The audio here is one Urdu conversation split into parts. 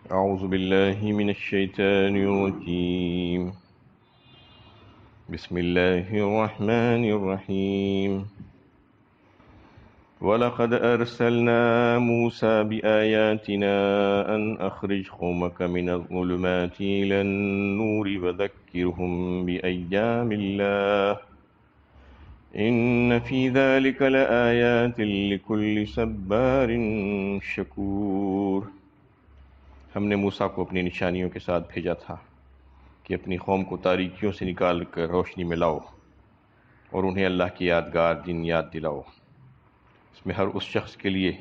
أعوذ بالله من الشيطان الرجيم. بسم الله الرحمن الرحيم. ولقد أرسلنا موسى بآياتنا أن أخرج قومك من الظلمات إلى النور وذكرهم بأيام الله إن في ذلك لآيات لكل صبار شكور. ہم نے موسیٰ کو اپنی نشانیوں کے ساتھ بھیجا تھا کہ اپنی قوم کو تاریکیوں سے نکال کر روشنی میں لاؤ اور انہیں اللہ کی یادگار دن یاد دلاؤ. اس میں ہر اس شخص کے لیے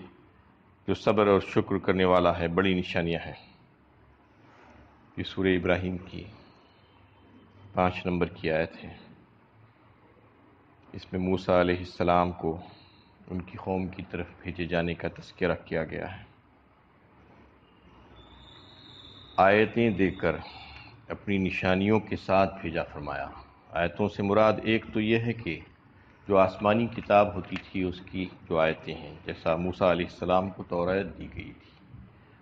جو صبر اور شکر کرنے والا ہے بڑی نشانیاں ہیں. یہ سورہ ابراہیم کی 5 نمبر کی آیت ہے. اس میں موسیٰ علیہ السلام کو ان کی قوم کی طرف بھیجے جانے کا تذکرہ کیا گیا ہے. آیتیں دے کر اپنی نشانیوں کے ساتھ بھیجا فرمایا. آیتوں سے مراد ایک تو یہ ہے کہ جو آسمانی کتاب ہوتی تھی اس کی جو آیتیں ہیں، جیسا موسیٰ علیہ السلام کو توریت دی گئی تھی،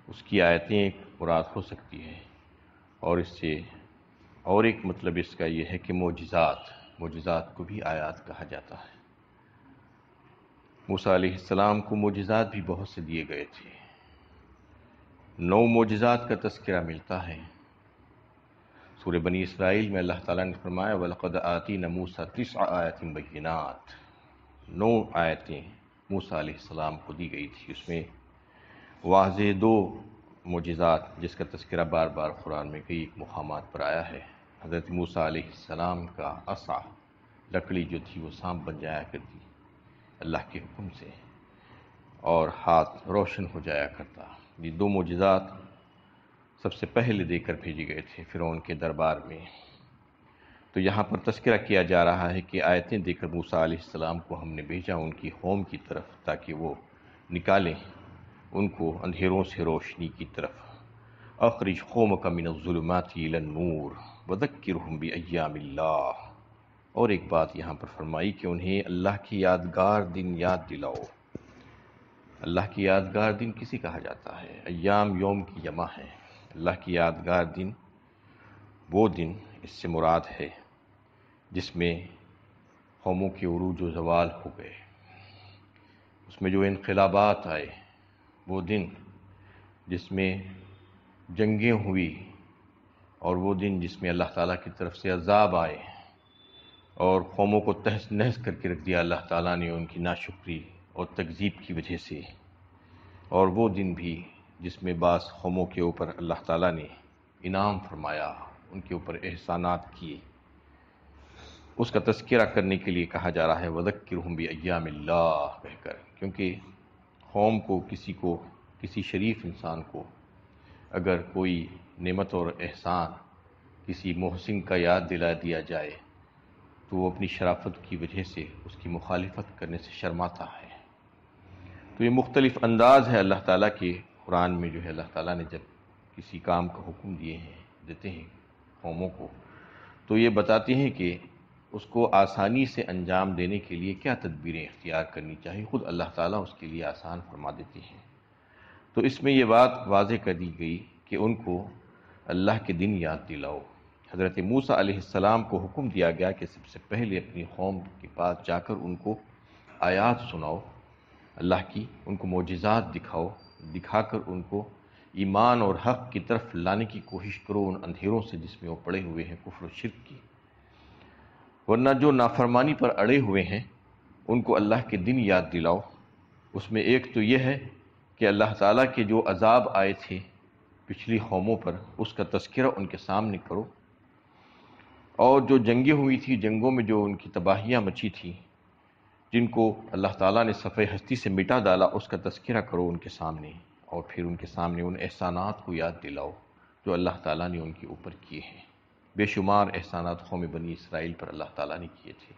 اس کی آیتیں ایک مراد ہو سکتی ہیں. اور اس سے اور ایک مطلب اس کا یہ ہے کہ معجزات کو بھی آیات کہا جاتا ہے. موسیٰ علیہ السلام کو معجزات بھی بہت سے دیے گئے تھے. 9 معجزات کا تذکرہ ملتا ہے. سورہ بنی اسرائیل میں اللہ تعالیٰ نے فرمایا وَلَقَدْ آتِينَا مُوسَىٰ 9 آیَاتٍ بَيِّنَاتٍ. 9 آیتیں موسیٰ علیہ السلام کو دی گئی تھی. اس میں واضح 2 معجزات جس کا تذکرہ بار بار قرآن میں کئی مقامات پر آیا ہے. حضرت موسیٰ علیہ السلام کا عصا، لکڑی جو تھی وہ سانپ بن جایا کرتی اللہ کے حکم سے، اور ہاتھ روشن ہو جایا کرتا. یہ 2 معجزات سب سے پہلے دے کر بھیجے گئے تھے فرعون کے دربار میں. تو یہاں پر تذکرہ کیا جا رہا ہے کہ آیتیں دے کر موسیٰ علیہ السلام کو ہم نے بھیجا ان کی قوم کی طرف تاکہ وہ نکالیں ان کو اندھیروں سے روشنی کی طرف. اخرج قومک من الظلمات الی النور وذکرہم بایام اللہ. اور ایک بات یہاں پر فرمائی کہ انہیں اللہ کی یادگار دن یاد دلاؤ. اللہ کی یادگار دن کسی کہا جاتا ہے؟ ایام یوم کی جمع ہے. اللہ کی یادگار دن وہ دن اس سے مراد ہے جس میں قوموں کے عروج و زوال ہو گئے، اس میں جو انقلابات آئے، وہ دن جس میں جنگیں ہوئی، اور وہ دن جس میں اللہ تعالیٰ کی طرف سے عذاب آئے اور قوموں کو تہس نہس کر کے رکھ دیا اللہ تعالیٰ نے ان کی ناشکری اور تکذیب کی وجہ سے. اور وہ دن بھی جس میں بعض قوموں کے اوپر اللہ تعالیٰ نے انعام فرمایا، ان کے اوپر احسانات کیے، اس کا تذکرہ کرنے کے لیے کہا جا رہا ہے وَذَكِّرْهُمْ بِأَيَّامِ اللَّهِ کہہ کر. کیونکہ قوم کو کسی شریف انسان کو اگر کوئی نعمت اور احسان کسی محسن کا یاد دلا دیا جائے تو وہ اپنی شرافت کی وجہ سے اس کی مخالفت کرنے سے شرماتا ہے. تو یہ مختلف انداز ہے اللہ تعالیٰ کے قرآن میں جو ہے اللہ تعالیٰ نے جب کسی کام کا حکم دیتے ہیں قوموں کو، تو یہ بتاتے ہیں کہ اس کو آسانی سے انجام دینے کے لیے کیا تدبیریں اختیار کرنی چاہیے. خود اللہ تعالیٰ اس کے لیے آسان فرما دیتے ہیں. تو اس میں یہ بات واضح کر دی گئی کہ ان کو اللہ کے دن یاد دلاؤ. حضرت موسیٰ علیہ السلام کو حکم دیا گیا کہ سب سے پہلے اپنی قوم کے پاس جا کر ان کو آیات سناؤ اللہ کی، ان کو معجزات دکھا کر ان کو ایمان اور حق کی طرف لانے کی کوشش کرو ان اندھیروں سے جس میں وہ پڑے ہوئے ہیں کفر و شرک کی. ورنہ جو نافرمانی پر اڑے ہوئے ہیں ان کو اللہ کے دن یاد دلاؤ. اس میں ایک تو یہ ہے کہ اللہ تعالیٰ کے جو عذاب آئے تھے پچھلی قوموں پر اس کا تذکرہ ان کے سامنے کرو، اور جو جنگیں ہوئی تھی، جنگوں میں جو ان کی تباہیاں مچی تھیں، جن کو اللہ تعالیٰ نے صفحہ ہستی سے مٹا ڈالا، اس کا تذکرہ کرو ان کے سامنے، اور پھر ان کے سامنے ان احسانات کو یاد دلاؤ جو اللہ تعالیٰ نے ان کے اوپر کیے ہیں. بے شمار احسانات قوم بنی اسرائیل پر اللہ تعالیٰ نے کیے تھے.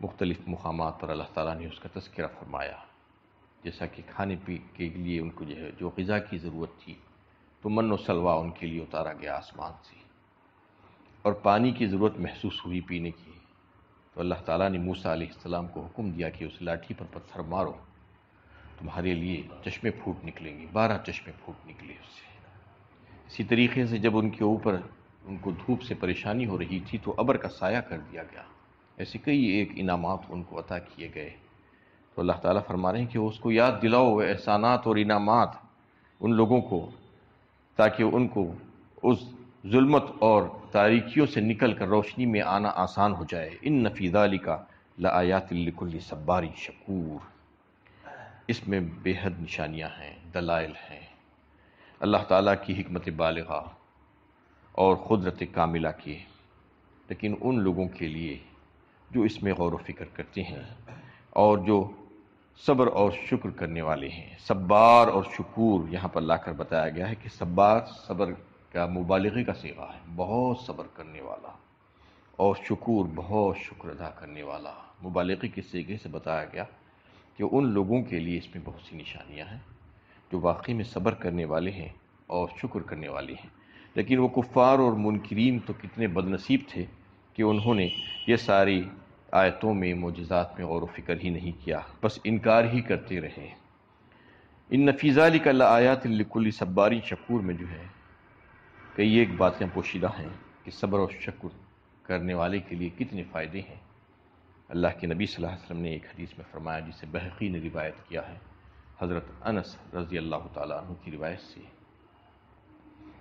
مختلف مقامات پر اللہ تعالیٰ نے اس کا تذکرہ فرمایا، جیسا کہ کھانے کے لیے ان کو جو غذا کی ضرورت تھی تو من و سلوہ ان کے لیے اتارا گیا آسمان سے، اور پانی کی ضرورت محسوس ہوئی پینے کی تو اللہ تعالیٰ نے موسیٰ علیہ السلام کو حکم دیا کہ اس لاٹھی پر پتھر مارو، تمہارے لیے چشمے پھوٹ نکلیں گے. 12 چشمے پھوٹ نکلے اس سے. اسی طریقے سے جب ان کے اوپر ان کو دھوپ سے پریشانی ہو رہی تھی تو ابر کا سایہ کر دیا گیا. ایسے کئی ایک انعامات ان کو عطا کیے گئے. تو اللہ تعالیٰ فرما رہے ہیں کہ اس کو یاد دلاؤ وہ احسانات اور انعامات ان لوگوں کو، تاکہ ان کو اس ظلمت اور تاریکیوں سے نکل کر روشنی میں آنا آسان ہو جائے. ان فی ذالک لآیات لکل صبار شکور. اس میں بے حد نشانیاں ہیں، دلائل ہیں اللہ تعالیٰ کی حکمت بالغہ اور قدرت کاملہ کی، لیکن ان لوگوں کے لیے جو اس میں غور و فکر کرتے ہیں اور جو صبر اور شکر کرنے والے ہیں. صبار اور شکور یہاں پر لا کر بتایا گیا ہے کہ صبار صبر کا مبالغے کا صیغہ ہے، بہت صبر کرنے والا، اور شکور بہت شکر ادا کرنے والا. مبالغے کے صیغے سے بتایا گیا کہ ان لوگوں کے لیے اس میں بہت سی نشانیاں ہیں جو واقعی میں صبر کرنے والے ہیں اور شکر کرنے والے ہیں. لیکن وہ کفار اور منکرین تو کتنے بد نصیب تھے کہ انہوں نے یہ ساری آیتوں میں معجزات میں غور و فکر ہی نہیں کیا، بس انکار ہی کرتے رہے. ان فی ذالک لآیات لکل صبار شکور میں جو ہے کئی ایک باتیں پوشیدہ ہیں کہ صبر اور شکر کرنے والے کے لیے کتنے فائدے ہیں. اللہ کے نبی صلی اللہ علیہ وسلم نے ایک حدیث میں فرمایا، جسے بہقی نے روایت کیا ہے حضرت انس رضی اللہ تعالیٰ عنہ کی روایت سے،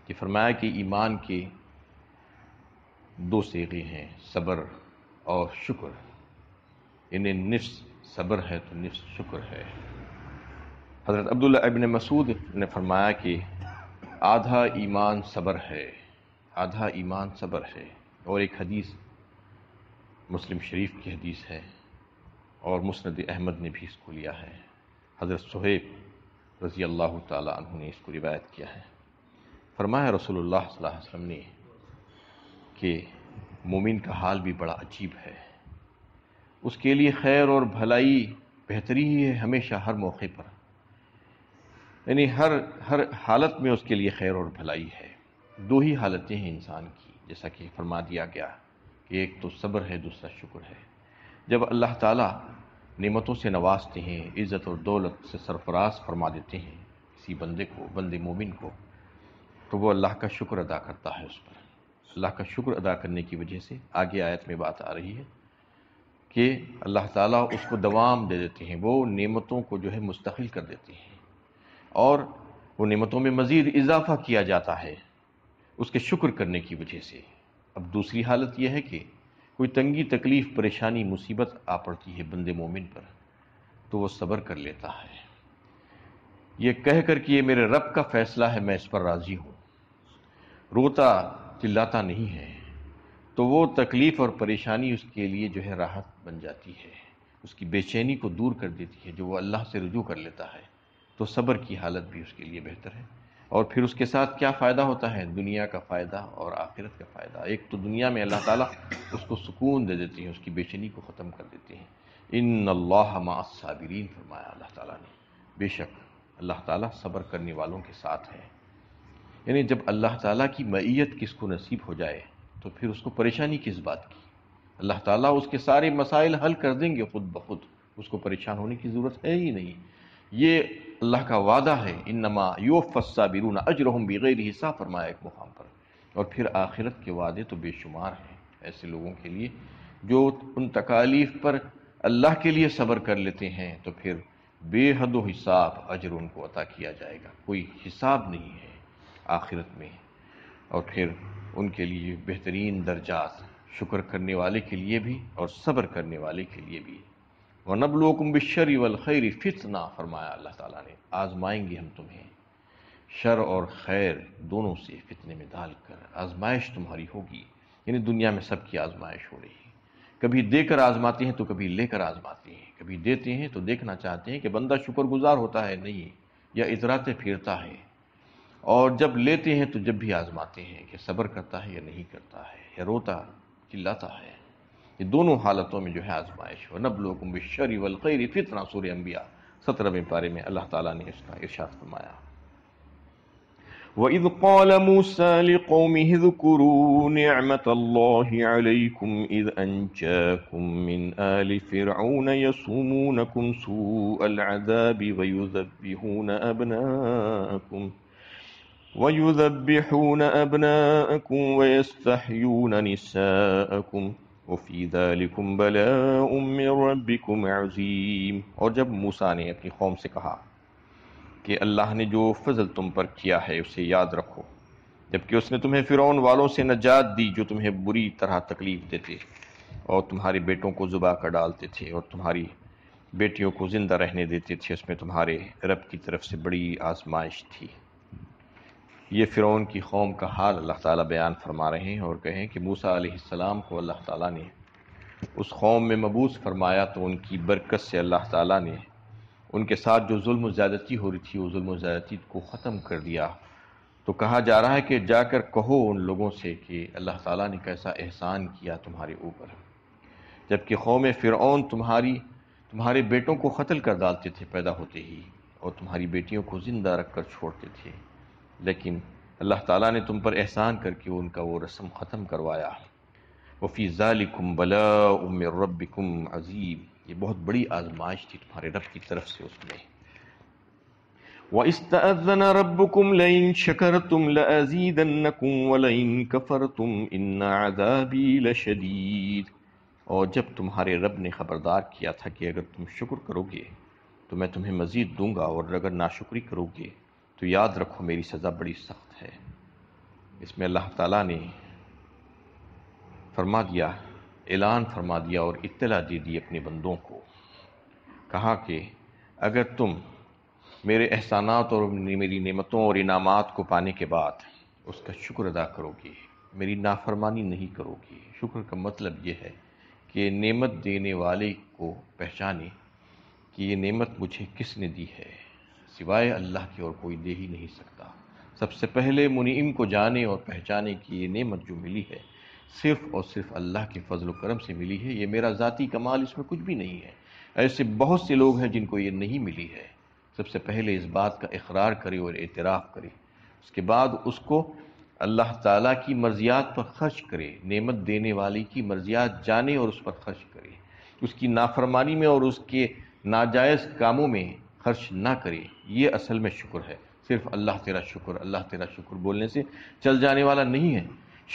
کہ فرمایا کہ ایمان کے دو صیغے ہیں، صبر اور شکر. انہیں نصف صبر ہے تو نصف شکر ہے. حضرت عبداللہ ابن مسعود نے فرمایا کہ آدھا ایمان صبر ہے، آدھا ایمان صبر ہے. اور ایک حدیث مسلم شریف کی حدیث ہے اور مسند احمد نے بھی اس کو لیا ہے. حضرت صہیب رضی اللہ تعالیٰ عنہ نے اس کو روایت کیا ہے. فرمایا رسول اللہ صلی اللہ علیہ وسلم نے کہ مومن کا حال بھی بڑا عجیب ہے، اس کے لیے خیر اور بھلائی بہتری ہی ہے ہمیشہ، ہر موقع پر، یعنی ہر حالت میں اس کے لیے خیر اور بھلائی ہے. دو ہی حالتیں ہیں انسان کی، جیسا کہ فرما دیا گیا کہ ایک تو صبر ہے، دوسرا شکر ہے. جب اللہ تعالیٰ نعمتوں سے نوازتے ہیں، عزت اور دولت سے سرفراز فرما دیتے ہیں کسی بندے کو، بندے مومن کو، تو وہ اللہ کا شکر ادا کرتا ہے. اس پر اللہ کا شکر ادا کرنے کی وجہ سے آگے آیت میں بات آ رہی ہے کہ اللہ تعالیٰ اس کو دوام دے دیتے ہیں، وہ نعمتوں کو جو ہے مستقل کر دیتے ہیں اور وہ نعمتوں میں مزید اضافہ کیا جاتا ہے اس کے شکر کرنے کی وجہ سے. اب دوسری حالت یہ ہے کہ کوئی تنگی، تکلیف، پریشانی، مصیبت آ پڑتی ہے بندے مومن پر، تو وہ صبر کر لیتا ہے، یہ کہہ کر کہ یہ میرے رب کا فیصلہ ہے، میں اس پر راضی ہوں. روتا چلاتا نہیں ہے، تو وہ تکلیف اور پریشانی اس کے لیے جو ہے راحت بن جاتی ہے، اس کی بے چینی کو دور کر دیتی ہے. جو وہ اللہ سے رجوع کر لیتا ہے تو صبر کی حالت بھی اس کے لیے بہتر ہے. اور پھر اس کے ساتھ کیا فائدہ ہوتا ہے؟ دنیا کا فائدہ اور آخرت کا فائدہ. ایک تو دنیا میں اللہ تعالیٰ اس کو سکون دے دیتے ہیں، اس کی بے چینی کو ختم کر دیتے ہیں. ان اللہ مع الصابرین فرمایا اللہ تعالیٰ نے، بے شک اللہ تعالیٰ صبر کرنے والوں کے ساتھ ہے. یعنی جب اللہ تعالیٰ کی معیت کس کو نصیب ہو جائے تو پھر اس کو پریشانی کس بات کی؟ اللہ تعالیٰ اس کے سارے مسائل حل کر دیں گے خود بخود، اس کو پریشان ہونے کی ضرورت ہے ہی نہیں. یہ اللہ کا وعدہ ہے، انما یوفی الصابرون اجرہم بغیر حساب فرمایا ایک مقام پر. اور پھر آخرت کے وعدے تو بے شمار ہیں ایسے لوگوں کے لیے جو ان تکالیف پر اللہ کے لیے صبر کر لیتے ہیں، تو پھر بے حد و حساب اجر ان کو عطا کیا جائے گا، کوئی حساب نہیں ہے آخرت میں. اور پھر ان کے لیے بہترین درجات شکر کرنے والے کے لیے بھی اور صبر کرنے والے کے لیے بھی. وَنَبْلُوكُمْ بِالشَّرِّ وَالْخَيْرِ فِتْنَةً فرمایا اللہ تعالیٰ نے، آزمائیں گے ہم تمہیں شر اور خیر دونوں سے، فتنے میں ڈال کر آزمائش تمہاری ہوگی. یعنی دنیا میں سب کی آزمائش ہو رہی ہے، کبھی دے کر آزماتے ہیں تو کبھی لے کر آزماتے ہیں. کبھی دیتے ہیں تو دیکھنا چاہتے ہیں کہ بندہ شکر گزار ہوتا ہے نہیں، یا اتراتے پھرتا ہے، اور جب لیتے ہیں تو جب بھی آزماتے ہیں کہ صبر کرتا ہے یا نہیں کرتا ہے، یا روتا چلاتا ہے. یہ دونوں حالتوں میں جو ہے آزمائش. وَنَبْلُوكُمْ بِالشَّرِّ وَالْخَيْرِ فِتْنَةً سورہ انبیاء 17ویں پارے میں اللہ تعالیٰ نے اس کا ارشاد فرمایا. وَإِذْ قَالَ مُوسَىٰ لِقَوْمِهِ اذْكُرُوا نِعْمَةَ اللَّهِ عَلَيْكُمْ إِذْ أَنجَاكُم مِّنْ آلِ فِرْعَوْنَ يَسُومُونَكُمْ سُوءَ الْعَذَابِ وَيُذَبِّحُونَ أَبْنَاءَكُمْ وَيَسْتَحْيُونَ نِسَاءَكُمْ وَفِي ذَلِكُمْ بَلَاءٌ مِّن رَّبِّكُمْ عَظِيمٌ۔ اور جب موسیٰ نے اپنی قوم سے کہا کہ اللہ نے جو فضل تم پر کیا ہے اسے یاد رکھو، جبکہ اس نے تمہیں فرعون والوں سے نجات دی جو تمہیں بری طرح تکلیف دیتے اور تمہارے بیٹوں کو ذبح کر ڈالتے تھے اور تمہاری بیٹیوں کو زندہ رہنے دیتے تھے، اس میں تمہارے رب کی طرف سے بڑی آزمائش تھی۔ یہ فرعون کی قوم کا حال اللہ تعالیٰ بیان فرما رہے ہیں اور کہیں کہ موسیٰ علیہ السلام کو اللہ تعالیٰ نے اس قوم میں مبعوث فرمایا تو ان کی برکت سے اللہ تعالیٰ نے ان کے ساتھ جو ظلم و زیادتی ہو رہی تھی وہ ظلم و زیادتی کو ختم کر دیا۔ تو کہا جا رہا ہے کہ جا کر کہو ان لوگوں سے کہ اللہ تعالیٰ نے کیسا احسان کیا تمہارے اوپر، جبکہ قوم فرعون تمہارے بیٹوں کو قتل کر ڈالتے تھے پیدا ہوتے ہی اور تمہاری بیٹیوں کو زندہ رکھ کر چھوڑتے تھے، لیکن اللہ تعالیٰ نے تم پر احسان کر کے ان کا وہ رسم ختم کروایا۔ وَفِي ذَلِكُمْ بَلَاءٌ مِّن رَّبِّكُمْ عَظِيمٌ، یہ بہت بڑی آزمائش تھی تمہارے رب کی طرف سے اس میں۔ وَإِذْ تَأَذَّنَ رَبُّكُمْ لَئِن شَكَرْتُمْ لَأَزِيدَنَّكُمْ وَلَئِن كَفَرْتُمْ إِنَّ عَذَابِي لَشَدِيدٌ، اور جب تمہارے رب نے خبردار کیا تھا کہ اگر تم شکر کرو گے تو میں تمہیں مزید دوں گا اور اگر ناشکری کرو گے تو یاد رکھو میری سزا بڑی سخت ہے۔ اس میں اللہ تعالیٰ نے فرما دیا، اعلان فرما دیا اور اطلاع دے دی اپنے بندوں کو، کہا کہ اگر تم میرے احسانات اور میری نعمتوں اور انعامات کو پانے کے بعد اس کا شکر ادا کرو گے، میری نافرمانی نہیں کرو گے۔ شکر کا مطلب یہ ہے کہ نعمت دینے والے کو پہچانے کہ یہ نعمت مجھے کس نے دی ہے، سوائے اللہ کے اور کوئی دے ہی نہیں سکتا۔ سب سے پہلے منعم کو جانے اور پہچانے کہ یہ نعمت جو ملی ہے صرف اور صرف اللہ کے فضل و کرم سے ملی ہے، یہ میرا ذاتی کمال اس میں کچھ بھی نہیں ہے۔ ایسے بہت سے لوگ ہیں جن کو یہ نہیں ملی ہے۔ سب سے پہلے اس بات کا اقرار کرے اور اعتراف کرے، اس کے بعد اس کو اللہ تعالیٰ کی مرضیات پر خرچ کرے، نعمت دینے والی کی مرضیات جانے اور اس پر خرچ کرے، اس کی نافرمانی میں اور اس کے ناجائز کاموں میں خرچ نہ کرے۔ یہ اصل میں شکر ہے۔ صرف اللہ تیرا شکر بولنے سے چل جانے والا نہیں ہے۔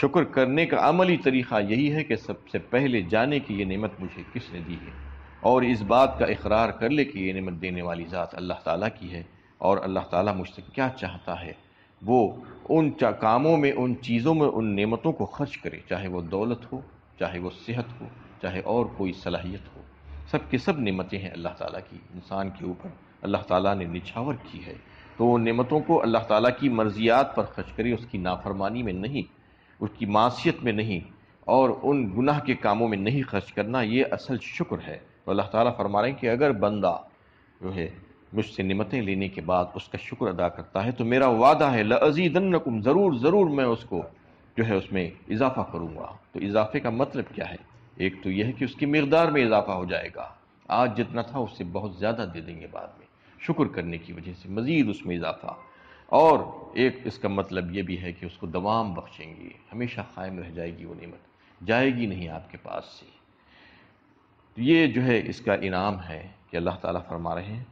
شکر کرنے کا عملی طریقہ یہی ہے کہ سب سے پہلے جانے کہ یہ نعمت مجھے کس نے دی ہے اور اس بات کا اقرار کر لے کہ یہ نعمت دینے والی ذات اللہ تعالیٰ کی ہے اور اللہ تعالیٰ مجھ سے کیا چاہتا ہے، وہ ان کاموں میں، ان چیزوں میں، ان نعمتوں کو خرچ کرے، چاہے وہ دولت ہو، چاہے وہ صحت ہو، چاہے اور کوئی صلاحیت ہو۔ سب کی سب نعمتیں ہیں اللہ تعالیٰ کی، انسان کے اوپر اللہ تعالیٰ نے نچھاور کی ہے، تو ان نعمتوں کو اللہ تعالیٰ کی مرضیات پر خرچ کرے، اس کی نافرمانی میں نہیں، اس کی معصیت میں نہیں اور ان گناہ کے کاموں میں نہیں خرچ کرنا، یہ اصل شکر ہے۔ تو اللہ تعالیٰ فرما رہے ہیں کہ اگر بندہ جو ہے مجھ سے نعمتیں لینے کے بعد اس کا شکر ادا کرتا ہے تو میرا وعدہ ہے لَأَزِيدَنَّكُمْ، ضرور میں اس کو جو ہے اس میں اضافہ کروں گا۔ تو اضافے کا مطلب کیا ہے؟ ایک تو یہ ہے کہ اس کی مقدار میں اضافہ ہو جائے گا، آج جتنا تھا اس سے بہت زیادہ دے دیں گے بعد میں، شکر کرنے کی وجہ سے مزید اس میں اضافہ۔ اور ایک اس کا مطلب یہ بھی ہے کہ اس کو دوام بخشیں گے، ہمیشہ قائم رہ جائے گی وہ نعمت، جائے گی نہیں آپ کے پاس سے۔ یہ جو ہے اس کا انعام ہے کہ اللہ تعالیٰ فرما رہے ہیں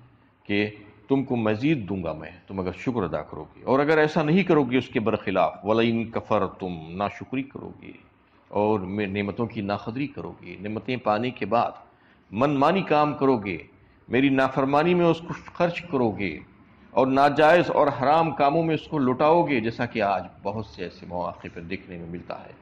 کہ تم کو مزید دوں گا میں، تم اگر شکر ادا کرو گے، اور اگر ایسا نہیں کرو گے اس کے برخلاف وَلَئِن كَفَرْتُمْ، ناشکری کرو گے اور نعمتوں کی ناقدری کرو گے، نعمتیں پانے کے بعد من مانی کام کرو گے، میری نافرمانی میں اس کو خرچ کرو گے اور ناجائز اور حرام کاموں میں اس کو لٹاؤ گے، جیسا کہ آج بہت سے ایسے مواقع پر دیکھنے میں ملتا ہے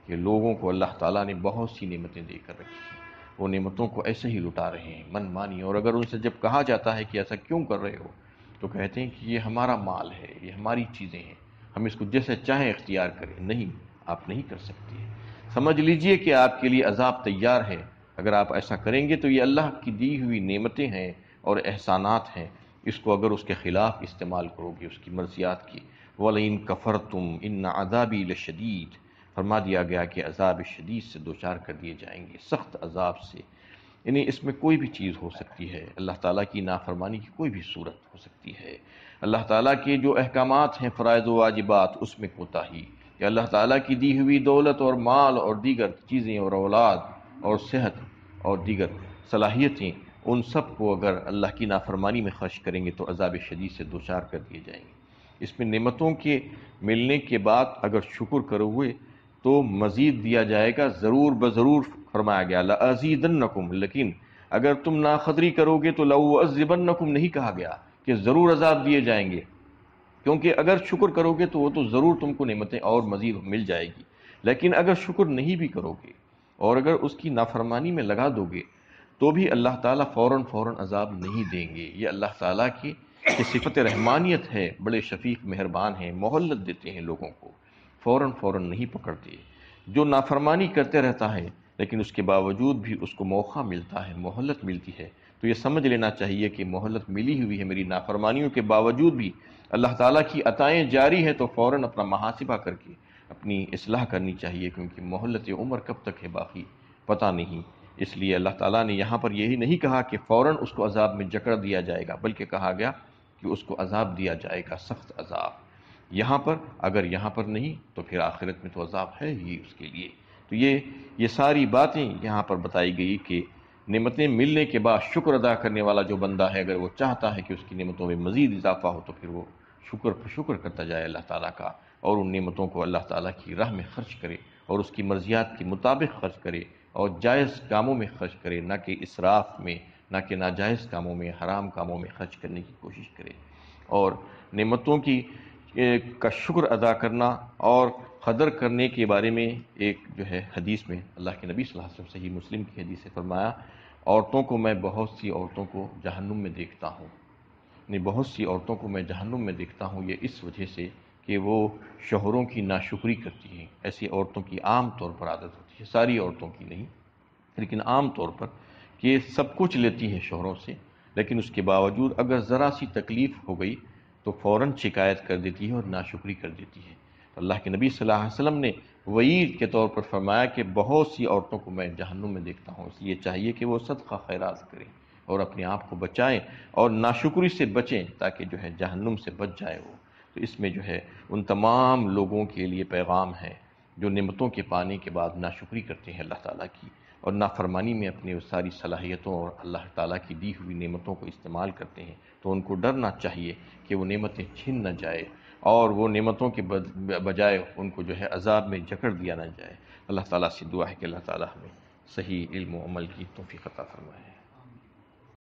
کہ لوگوں کو اللہ تعالیٰ نے بہت سی نعمتیں دے کر رکھی ہیں، وہ نعمتوں کو ایسے ہی لٹا رہے ہیں من مانی، اور اگر ان سے جب کہا جاتا ہے کہ ایسا کیوں کر رہے ہو تو کہتے ہیں کہ یہ ہمارا مال ہے، یہ ہماری چیزیں ہیں، ہم اس کو جیسے چاہیں اختیار کریں۔ نہیں، آپ نہیں کر سکتے۔ سمجھ لیجئے کہ آپ کے لیے عذاب تیار ہے اگر آپ ایسا کریں گے، تو یہ اللہ کی دی ہوئی نعمتیں ہیں اور احسانات ہیں، اس کو اگر اس کے خلاف استعمال کرو گے، اس کی مرضیات کی۔ وَلَئِن كَفَرْتُمْ إِنَّ عَذَابِي لَشَدِيدٌ، فرما دیا گیا کہ عذاب شدید سے دوچار کر دیے جائیں گے، سخت عذاب سے۔ یعنی اس میں کوئی بھی چیز ہو سکتی ہے، اللہ تعالیٰ کی نافرمانی کی کوئی بھی صورت ہو سکتی ہے، اللہ تعالیٰ کے جو احکامات ہیں فرائض و واجبات اس میں کوتاہی، یا اللہ تعالیٰ کی دی ہوئی دولت اور مال اور دیگر چیزیں اور اولاد اور صحت اور دیگر صلاحیتیں، ان سب کو اگر اللہ کی نافرمانی میں خرچ کریں گے تو عذاب شدید سے دوچار کر دیے جائیں گے۔ اس میں نعمتوں کے ملنے کے بعد اگر شکر کرو گے تو مزید دیا جائے گا، ضرور بضرور فرمایا گیا لَأَزِيدَنَّكُمْ، لیکن اگر تم ناقدری کرو گے تو لَأُعَذِّبَنَّكُمْ نہیں کہا گیا کہ ضرور عذاب دیے جائیں گے، کیونکہ اگر شکر کرو گے تو وہ تو ضرور تم کو نعمتیں اور مزید مل جائے گی، لیکن اگر شکر نہیں بھی کرو گے اور اگر اس کی نافرمانی میں لگا دو گے تو بھی اللہ تعالیٰ فوراً عذاب نہیں دیں گے۔ یہ اللہ تعالیٰ کی صفت رحمانیت ہے، بڑے شفیق مہربان ہیں، مہلت دیتے ہیں لوگوں کو، فوراً نہیں پکڑتے۔ جو نافرمانی کرتے رہتا ہے لیکن اس کے باوجود بھی اس کو موقع ملتا ہے، مہلت ملتی ہے، تو یہ سمجھ لینا چاہیے کہ مہلت ملی ہوئی ہے، میری نافرمانیوں کے باوجود بھی اللہ تعالیٰ کی عطائیں جاری ہے، تو فوراً اپنا محاسبہ کر کے اپنی اصلاح کرنی چاہیے، کیونکہ مہلت عمر کب تک ہے باقی پتہ نہیں۔ اس لیے اللہ تعالیٰ نے یہاں پر یہی نہیں کہا کہ فوراً اس کو عذاب میں جکڑ دیا جائے گا، بلکہ کہا گیا کہ اس کو عذاب دیا جائے گا، سخت عذاب۔ یہاں پر اگر یہاں پر نہیں تو پھر آخرت میں تو عذاب ہے ہی اس کے لیے۔ تو یہ ساری باتیں یہاں پر بتائی گئی کہ نعمتیں ملنے کے بعد شکر ادا کرنے والا جو بندہ ہے، اگر وہ چاہتا ہے کہ اس کی نعمتوں میں مزید اضافہ ہو تو پھر وہ شکر کرتا جائے اللہ تعالیٰ کا، اور ان نعمتوں کو اللہ تعالیٰ کی راہ میں خرچ کرے اور اس کی مرضیات کے مطابق خرچ کرے اور جائز کاموں میں خرچ کرے، نہ کہ اسراف میں، نہ کہ ناجائز کاموں میں، حرام کاموں میں خرچ کرنے کی کوشش کرے۔ اور نعمتوں کا شکر ادا کرنا اور قدر کرنے کے بارے میں ایک جو ہے حدیث میں اللہ کے نبی صلی اللہ علیہ وسلم صحیح مسلم کی حدیث سے فرمایا، عورتوں کو میں بہت سی عورتوں کو جہنم میں دیکھتا ہوں، بہت سی عورتوں کو میں جہنم میں دیکھتا ہوں، یہ اس وجہ سے کہ وہ شوہروں کی ناشکری کرتی ہیں۔ ایسی عورتوں کی عام طور پر عادت ہوتی ہے، ساری عورتوں کی نہیں لیکن عام طور پر، کہ سب کچھ لیتی ہے شوہروں سے، لیکن اس کے باوجود اگر ذرا سی تکلیف ہو گئی تو فوراً شکایت کر دیتی ہے اور ناشکری کر دیتی ہے۔ اللہ کے نبی صلی اللہ علیہ وسلم نے وعید کے طور پر فرمایا کہ بہت سی عورتوں کو میں جہنم میں دیکھتا ہوں، اس لیے چاہیے کہ وہ صدقہ خیرات کریں اور اپنے آپ کو بچائیں اور ناشکری سے بچیں، تاکہ جو ہے جہنم سے بچ جائے وہ۔ تو اس میں جو ہے ان تمام لوگوں کے لیے پیغام ہے جو نعمتوں کے پانے کے بعد ناشکری کرتے ہیں اللہ تعالیٰ کی، اور نافرمانی میں اپنی ساری صلاحیتوں اور اللہ تعالیٰ کی دی ہوئی نعمتوں کو استعمال کرتے ہیں، تو ان کو ڈرنا چاہیے کہ وہ نعمتیں چھن نہ جائے اور وہ نعمتوں کے بجائے ان کو جو ہے عذاب میں جکڑ دیا نہ جائے۔ اللہ تعالیٰ سے دعا ہے کہ اللہ تعالیٰ ہمیں صحیح علم و عمل کی توفیق عطا فرمائے۔